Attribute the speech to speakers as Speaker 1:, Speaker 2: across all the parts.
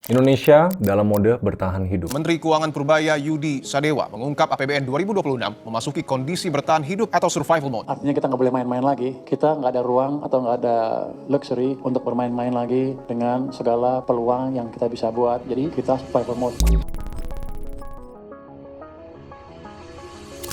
Speaker 1: Indonesia dalam mode bertahan hidup.
Speaker 2: Menteri Keuangan Purbaya Yudi Sadewa mengungkap APBN 2026 memasuki kondisi bertahan hidup atau survival mode.
Speaker 3: Artinya kita nggak boleh main-main lagi. Kita nggak ada ruang atau nggak ada luxury untuk bermain-main lagi dengan segala peluang yang kita bisa buat. Jadi kita survival mode.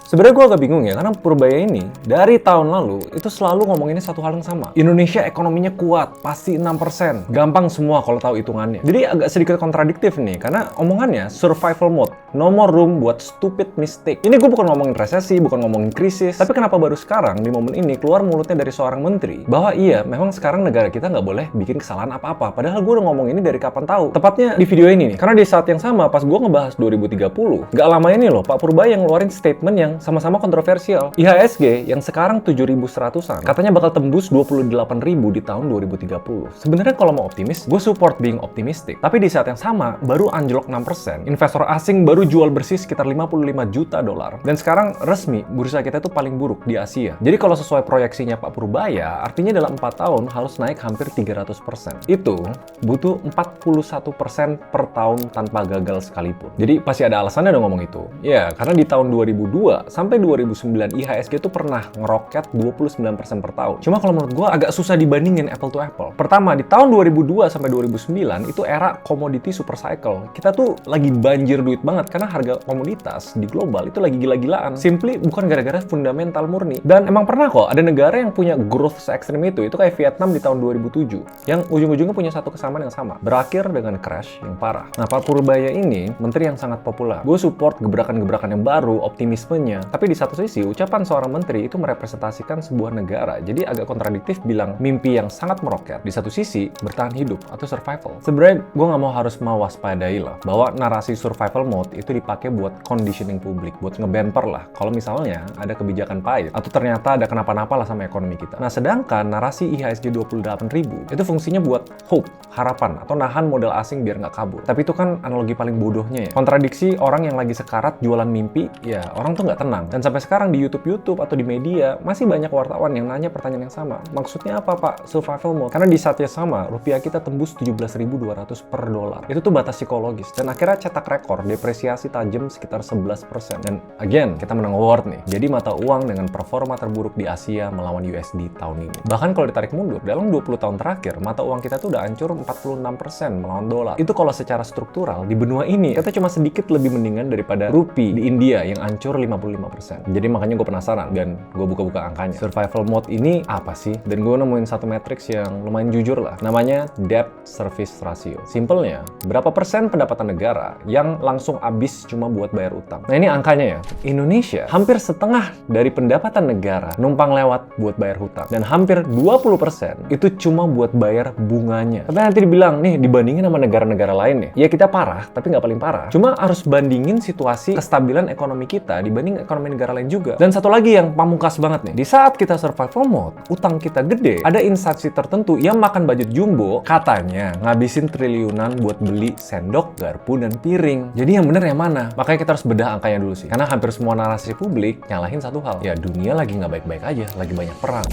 Speaker 1: Sebenarnya gue agak bingung ya, karena Purbaya ini dari tahun lalu itu selalu ngomonginnya satu hal yang sama. Indonesia ekonominya kuat, pasti 6%. Gampang semua kalau tahu hitungannya. Jadi agak sedikit kontradiktif nih, karena omongannya survival mode. No more room buat stupid mistake. Ini gue bukan ngomongin resesi, bukan ngomongin krisis. Tapi kenapa baru sekarang, di momen ini, keluar mulutnya dari seorang menteri, bahwa iya, memang sekarang negara kita nggak boleh bikin kesalahan apa-apa. Padahal gue udah ngomong ini dari kapan tahu. Tepatnya di video ini nih. Karena di saat yang sama, pas gue ngebahas 2030, nggak lama ini loh, Pak Purbaya yang ngeluarin statement yang sama-sama kontroversial. IHSG yang sekarang 7.100-an katanya bakal tembus 28.000 di tahun 2030. Sebenarnya kalau mau optimis, gue support being optimistic. Tapi di saat yang sama, baru anjlok 6%. Investor asing baru jual bersih sekitar 55 juta dolar. Dan sekarang resmi, bursa kita itu paling buruk di Asia. Jadi kalau sesuai proyeksinya Pak Purbaya, artinya dalam 4 tahun harus naik hampir 300%. Itu butuh 41% per tahun tanpa gagal sekalipun. Jadi pasti ada alasannya dong ngomong itu. Ya, karena di tahun 2002 sampai 2009 IHSG itu pernah ngeroket 29% per tahun. Cuma kalau menurut gue agak susah dibandingin apple to apple. Pertama, di tahun 2002 sampai 2009 itu era commodity super cycle. Kita tuh lagi banjir duit banget karena harga komoditas di global itu lagi gila-gilaan. Simply bukan gara-gara fundamental murni. Dan emang pernah kok ada negara yang punya growth se-ekstrim itu kayak Vietnam di tahun 2007 yang ujung-ujungnya punya satu kesamaan yang sama. Berakhir dengan crash yang parah. Nah, Pak Purbaya ini menteri yang sangat populer. Gue support gebrakan-gebrakan yang baru, optimismenya. Tapi di satu sisi, ucapan seorang menteri itu merepresentasikan sebuah negara. Jadi agak kontradiktif bilang mimpi yang sangat meroket. Di satu sisi, bertahan hidup atau survival. Sebenarnya gue nggak mau harus mewaspadai lah bahwa narasi survival mode itu dipakai buat conditioning publik, buat ngebemper lah. Kalau misalnya ada kebijakan pahit atau ternyata ada kenapa-napa lah sama ekonomi kita. Nah, sedangkan narasi IHSG 28.000 itu fungsinya buat hope, harapan, atau nahan modal asing biar nggak kabur. Tapi itu kan analogi paling bodohnya ya. Kontradiksi orang yang lagi sekarat jualan mimpi, ya orang tuh nggak tenang. Dan sampai sekarang di YouTube atau di media masih banyak wartawan yang nanya pertanyaan yang sama. Maksudnya apa Pak survival mode? Karena di saat yang sama rupiah kita tembus 17.200 per dolar. Itu tuh batas psikologis. Dan akhirnya cetak rekor depresiasi tajam sekitar 11%. Dan again kita menang award nih. Jadi mata uang dengan performa terburuk di Asia melawan USD tahun ini. Bahkan kalau ditarik mundur dalam 20 tahun terakhir mata uang kita tuh udah hancur 46% melawan dolar. Itu kalau secara struktural di benua ini kita cuma sedikit lebih mendingan daripada rupiah di India yang hancur 55%. Jadi makanya gue penasaran dan gue buka-buka angkanya. Survival mode ini apa sih? Dan gue nemuin satu matriks yang lumayan jujur lah. Namanya debt service ratio. Simpelnya, berapa persen pendapatan negara yang langsung habis cuma buat bayar utang. Nah ini angkanya ya. Indonesia hampir setengah dari pendapatan negara numpang lewat buat bayar hutang. Dan hampir 20% itu cuma buat bayar bunganya. Tapi nanti dibilang, nih dibandingin sama negara-negara lain ya. Ya kita parah, tapi nggak paling parah. Cuma harus bandingin situasi kestabilan ekonomi kita dibanding ekonomi negara lain juga. Dan satu lagi yang pamungkas banget nih, di saat kita survival mode, utang kita gede, ada instansi tertentu yang makan budget jumbo, katanya ngabisin triliunan buat beli sendok, garpu, dan piring. Jadi yang bener yang mana? Makanya kita harus bedah angkanya dulu sih. Karena hampir semua narasi publik nyalahin satu hal. Ya dunia lagi nggak baik-baik aja, lagi banyak perang.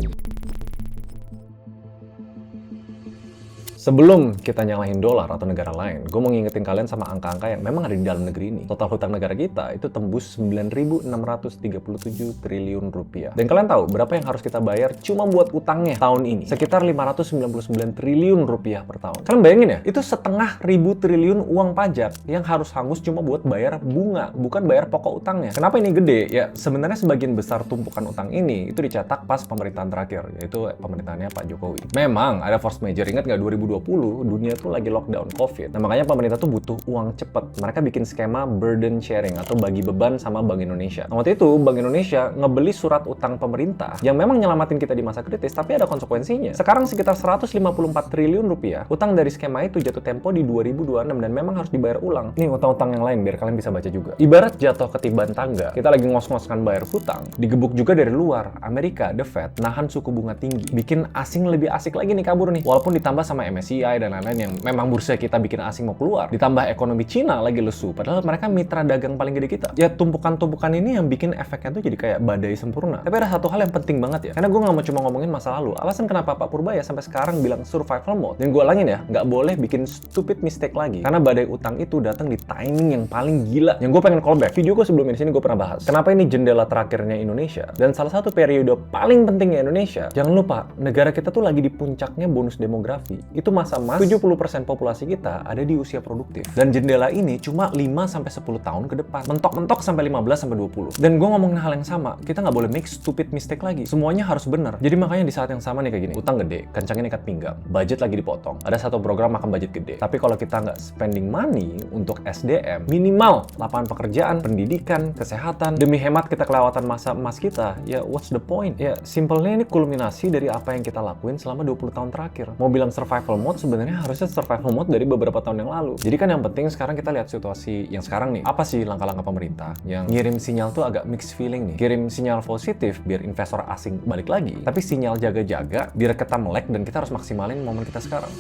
Speaker 1: Sebelum kita nyalahin dolar atau negara lain, gue mau ngingetin kalian sama angka-angka yang memang ada di dalam negeri ini. Total hutang negara kita itu tembus 9.637 triliun rupiah. Dan kalian tahu berapa yang harus kita bayar cuma buat utangnya tahun ini? Sekitar 599 triliun rupiah per tahun. Kalian bayangin ya, itu setengah ribu triliun uang pajak yang harus hangus cuma buat bayar bunga, bukan bayar pokok utangnya. Kenapa ini gede? Ya sebenarnya sebagian besar tumpukan utang ini itu dicetak pas pemerintahan terakhir, yaitu pemerintahannya Pak Jokowi. Memang ada force major, ingat nggak 2020 dunia tuh lagi lockdown COVID. Nah makanya pemerintah tuh butuh uang cepet. Mereka bikin skema burden sharing atau bagi beban sama Bank Indonesia. Nah, waktu itu Bank Indonesia ngebeli surat utang pemerintah yang memang nyelamatin kita di masa kritis, tapi ada konsekuensinya. Sekarang sekitar 154 triliun rupiah utang dari skema itu jatuh tempo di 2026 dan memang harus dibayar ulang. Nih utang-utang yang lain biar kalian bisa baca juga. Ibarat jatuh ketiban tangga, kita lagi ngos-ngoskan bayar hutang, digebuk juga dari luar. Amerika, The Fed, nahan suku bunga tinggi, bikin asing lebih asik lagi nih kabur nih, walaupun ditambah sama MSCI. MSCI dan lain-lain yang memang bursa kita bikin asing mau keluar. Ditambah ekonomi Cina lagi lesu, padahal mereka mitra dagang paling gede kita. Ya tumpukan-tumpukan ini yang bikin efeknya tuh jadi kayak badai sempurna. Tapi ada satu hal yang penting banget ya, karena gue nggak mau cuma ngomongin masa lalu. Alasan kenapa Pak Purbaya sampai sekarang bilang survival mode, dan gue ulangin ya, nggak boleh bikin stupid mistake lagi. Karena badai utang itu datang di timing yang paling gila. Yang gue pengen callback, video gue sebelum ini sini gue pernah bahas. Kenapa ini jendela terakhirnya Indonesia? Dan salah satu periode paling pentingnya Indonesia, jangan lupa, negara kita tuh lagi di puncaknya bonus demografi. Itu masa emas, 70% populasi kita ada di usia produktif. Dan jendela ini cuma 5-10 tahun ke depan. Mentok-mentok sampai 15-20. Dan gue ngomongin hal yang sama, kita nggak boleh make stupid mistake lagi. Semuanya harus benar. Jadi makanya di saat yang sama nih kayak gini, utang gede, kencangin ikat pinggang, budget lagi dipotong. Ada satu program makan budget gede. Tapi kalau kita nggak spending money untuk SDM, minimal lapangan pekerjaan, pendidikan, kesehatan, demi hemat kita kelewatan masa emas kita, ya what's the point? Ya simpelnya ini kulminasi dari apa yang kita lakuin selama 20 tahun terakhir. Mau bilang survival mode, sebenarnya harusnya survival mode dari beberapa tahun yang lalu. Jadi kan yang penting sekarang kita lihat situasi yang sekarang nih. Apa sih langkah-langkah pemerintah yang ngirim sinyal tuh agak mixed feeling nih. Kirim sinyal positif biar investor asing balik lagi, tapi sinyal jaga-jaga biar kita melek dan kita harus maksimalin momen kita sekarang.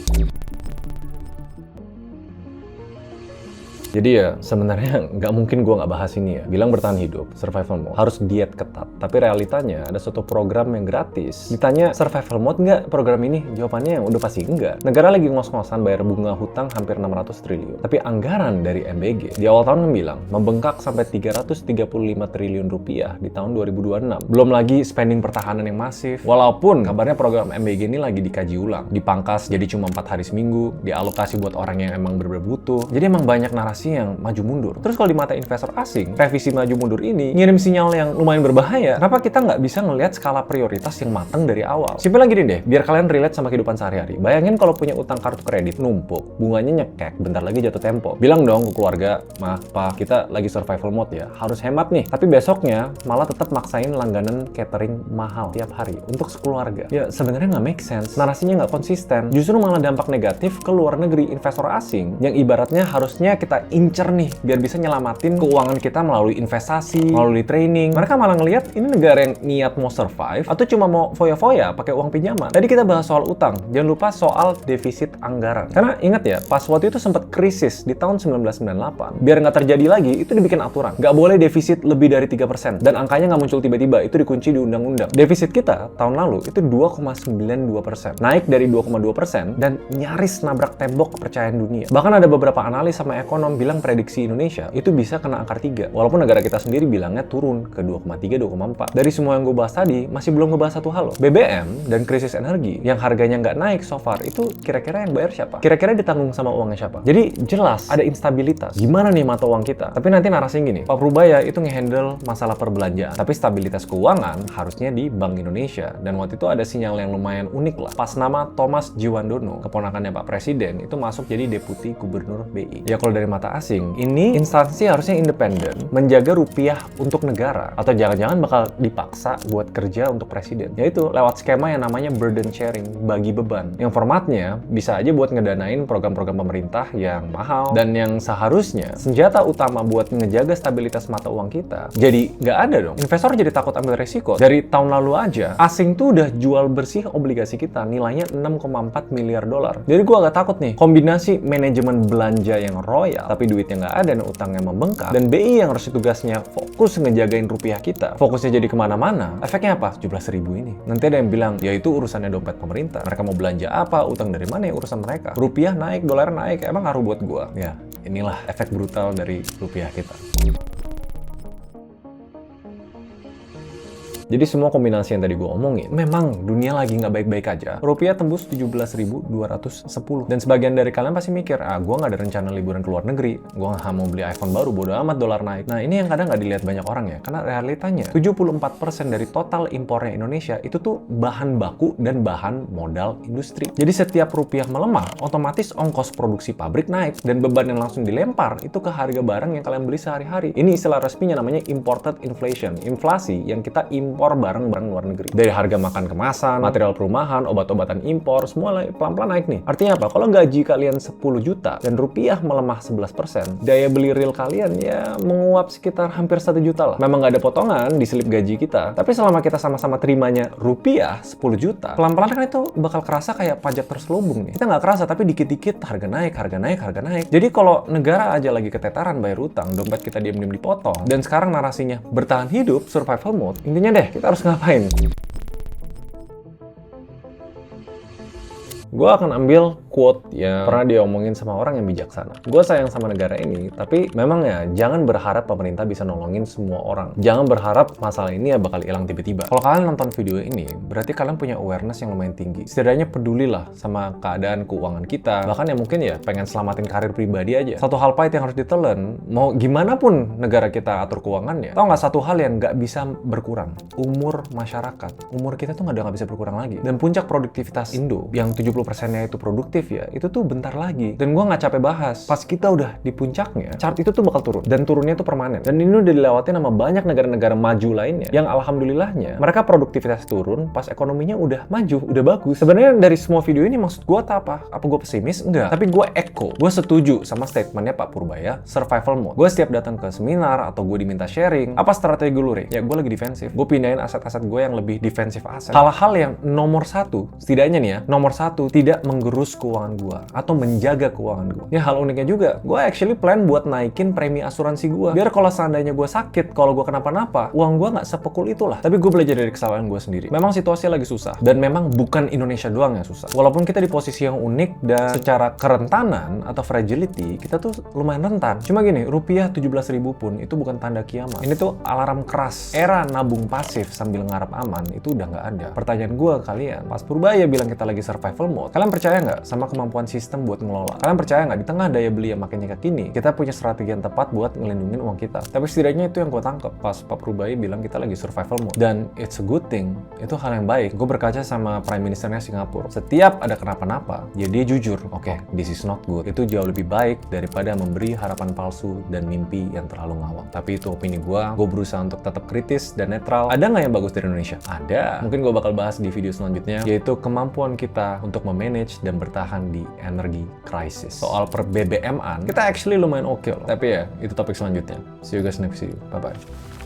Speaker 1: Jadi ya sebenarnya nggak mungkin gue nggak bahas ini ya. Bilang bertahan hidup, survival mode, harus diet ketat. Tapi realitanya ada suatu program yang gratis. Ditanya survival mode nggak program ini? Jawabannya yang udah pasti enggak. Negara lagi ngos-ngosan bayar bunga hutang hampir 600 triliun. Tapi anggaran dari MBG di awal tahun bilang membengkak sampai 335 triliun rupiah di tahun 2026. Belum lagi spending pertahanan yang masif. Walaupun kabarnya program MBG ini lagi dikaji ulang. Dipangkas jadi cuma 4 hari seminggu, dialokasi buat orang yang emang bener-bener butuh. Jadi emang banyak narasi yang maju mundur. Terus kalau di mata investor asing, revisi maju mundur ini ngirim sinyal yang lumayan berbahaya. Kenapa kita nggak bisa ngelihat skala prioritas yang matang dari awal? Simpel lagi deh, biar kalian relate sama kehidupan sehari-hari. Bayangin kalau punya utang kartu kredit numpuk, bunganya nyekek, bentar lagi jatuh tempo. Bilang dong ke keluarga, "Ma, Pa, kita lagi survival mode ya, harus hemat nih." Tapi besoknya malah tetap maksain langganan catering mahal tiap hari untuk sekeluarga. Ya sebenarnya nggak make sense, narasinya nggak konsisten. Justru malah dampak negatif ke luar negeri investor asing yang ibaratnya harusnya kita incer nih biar bisa nyelamatin keuangan kita melalui investasi, melalui training. Mereka malah ngelihat ini negara yang niat mau survive atau cuma mau foya-foya pakai uang pinjaman. Tadi kita bahas soal utang, jangan lupa soal defisit anggaran. Karena ingat ya, pas waktu itu sempat krisis di tahun 1998. Biar nggak terjadi lagi, itu dibikin aturan. Nggak boleh defisit lebih dari 3%. Dan angkanya nggak muncul tiba-tiba, itu dikunci di undang-undang. Defisit kita tahun lalu itu 2,92%. Naik dari 2,2% dan nyaris nabrak tembok kepercayaan dunia. Bahkan ada beberapa analis sama ekonom bilang prediksi Indonesia itu bisa kena angka 3. Walaupun negara kita sendiri bilangnya turun ke 2,3, 2,4. Dari semua yang gue bahas tadi, masih belum ngebahas satu hal loh. BBM dan krisis energi yang harganya nggak naik so far, itu kira-kira yang bayar siapa? Kira-kira ditanggung sama uangnya siapa? Jadi jelas ada instabilitas. Gimana nih mata uang kita? Tapi nanti narasinya gini, Pak Purbaya itu ngehandle masalah perbelanjaan. Tapi stabilitas keuangan harusnya di Bank Indonesia. Dan waktu itu ada sinyal yang lumayan unik lah. Pas nama Thomas Jiwandono, keponakannya Pak Presiden, itu masuk jadi Deputi Gubernur BI. Ya kalau dari mata asing, ini instansi harusnya independen, menjaga rupiah untuk negara, atau jangan-jangan bakal dipaksa buat kerja untuk presiden. Yaitu lewat skema yang namanya burden sharing, bagi beban. Yang formatnya bisa aja buat ngedanain program-program pemerintah yang mahal, dan yang seharusnya senjata utama buat ngejaga stabilitas mata uang kita, jadi nggak ada dong. Investor jadi takut ambil resiko. Dari tahun lalu aja, asing tuh udah jual bersih obligasi kita, nilainya 6,4 miliar dolar. Jadi gua agak takut nih, kombinasi manajemen belanja yang royal, tapi duitnya nggak ada dan utangnya membengkak, dan BI yang harus tugasnya fokus ngejagain rupiah kita, fokusnya jadi kemana-mana. Efeknya apa? 17.000 ini. Nanti ada yang bilang, ya itu urusannya dompet pemerintah. Mereka mau belanja apa, utang dari mana, ya urusan mereka. Rupiah naik, dolar naik, emang ngaruh buat gua? Ya, inilah efek brutal dari rupiah kita. Jadi semua kombinasi yang tadi gue omongin, memang dunia lagi nggak baik-baik aja. Rupiah tembus 17.210. Dan sebagian dari kalian pasti mikir, gue nggak ada rencana liburan ke luar negeri. Gue nggak mau beli iPhone baru, bodo amat dolar naik. Nah ini yang kadang nggak dilihat banyak orang ya. Karena realitanya, 74% dari total impornya Indonesia itu tuh bahan baku dan bahan modal industri. Jadi setiap rupiah melemah, otomatis ongkos produksi pabrik naik. Dan beban yang langsung dilempar itu ke harga barang yang kalian beli sehari-hari. Ini istilah resminya namanya imported inflation. Inflasi yang kita impor impor barang-barang luar negeri. Dari harga makan kemasan, material perumahan, obat-obatan impor, semua pelan-pelan naik nih. Artinya apa? Kalau gaji kalian 10 juta dan rupiah melemah 11%, daya beli real kalian ya menguap sekitar hampir 1 juta lah. Memang nggak ada potongan di selip gaji kita, tapi selama kita sama-sama terimanya rupiah 10 juta, pelan-pelan kan itu bakal kerasa kayak pajak terselubung nih. Kita nggak kerasa, tapi dikit-dikit harga naik, harga naik, harga naik. Jadi kalau negara aja lagi ketetaran bayar utang, dompet kita diam-diam dipotong, dan sekarang narasinya bertahan hidup, survival mode, intinya deh, kita harus ngapain? Gue akan ambil quote yang pernah diomongin sama orang yang bijaksana. Gue sayang sama negara ini, tapi memang ya jangan berharap pemerintah bisa nolongin semua orang. Jangan berharap masalah ini ya bakal hilang tiba-tiba. Kalau kalian nonton video ini, berarti kalian punya awareness yang lumayan tinggi. Setidaknya pedulilah sama keadaan keuangan kita. Bahkan ya mungkin ya pengen selamatin karir pribadi aja. Satu hal pahit yang harus ditelan, mau gimana pun negara kita atur keuangannya, tau nggak satu hal yang nggak bisa berkurang? Umur masyarakat. Umur kita tuh nggak bisa berkurang lagi. Dan puncak produktivitas Indo yang 70%-nya itu produktif ya, itu tuh bentar lagi. Dan gue nggak capek bahas, pas kita udah di puncaknya, chart itu tuh bakal turun. Dan turunnya tuh permanen. Dan ini udah dilewatin sama banyak negara-negara maju lainnya, yang alhamdulillahnya, mereka produktivitas turun pas ekonominya udah maju, udah bagus. Sebenarnya dari semua video ini maksud gue apa? Apa gue pesimis? Enggak. Tapi gue echo. Gue setuju sama statementnya Pak Purbaya, survival mode. Gue setiap datang ke seminar, atau gue diminta sharing, apa strategi lu, Re? Ya gue lagi defensif. Gue pindahin aset-aset gue yang lebih defensif aset. Hal-hal yang nomor satu, setidaknya nih ya, nomor satu, tidak menggerus keuangan gue atau menjaga keuangan gue. Ya hal uniknya juga, gue actually plan buat naikin premi asuransi gue. Biar kalau seandainya gue sakit, kalau gue kenapa-napa, uang gue nggak sepekul itulah. Tapi gue belajar dari kesalahan gue sendiri. Memang situasinya lagi susah, dan memang bukan Indonesia doang yang susah. Walaupun kita di posisi yang unik dan secara kerentanan atau fragility, kita tuh lumayan rentan. Cuma gini, rupiah 17.000 pun itu bukan tanda kiamat. Ini tuh alarm keras. Era nabung pasif sambil ngarap aman itu udah nggak ada. Pertanyaan gue ke kalian, pas Purbaya bilang kita lagi survival mode, kalian percaya nggak sama kemampuan sistem buat ngelola? Kalian percaya nggak di tengah daya beli yang makin kayak gini, kita punya strategi yang tepat buat ngelindungin uang kita? Tapi setidaknya itu yang gue tangkep pas Pak Purbaya bilang kita lagi survival mode. Dan it's a good thing, itu hal yang baik. Gue berkaca sama Prime Ministernya Singapura. Setiap ada kenapa-napa, ya dia jujur, oke, this is not good. Itu jauh lebih baik daripada memberi harapan palsu dan mimpi yang terlalu ngawang. Tapi itu opini gue berusaha untuk tetap kritis dan netral. Ada nggak yang bagus dari Indonesia? Ada. Mungkin gue bakal bahas di video selanjutnya, yaitu kemampuan kita untuk memanage dan bertahan di energi krisis. Soal per BBM-an, kita actually lumayan oke loh. Tapi ya, itu topik selanjutnya. See you guys next video. Bye-bye.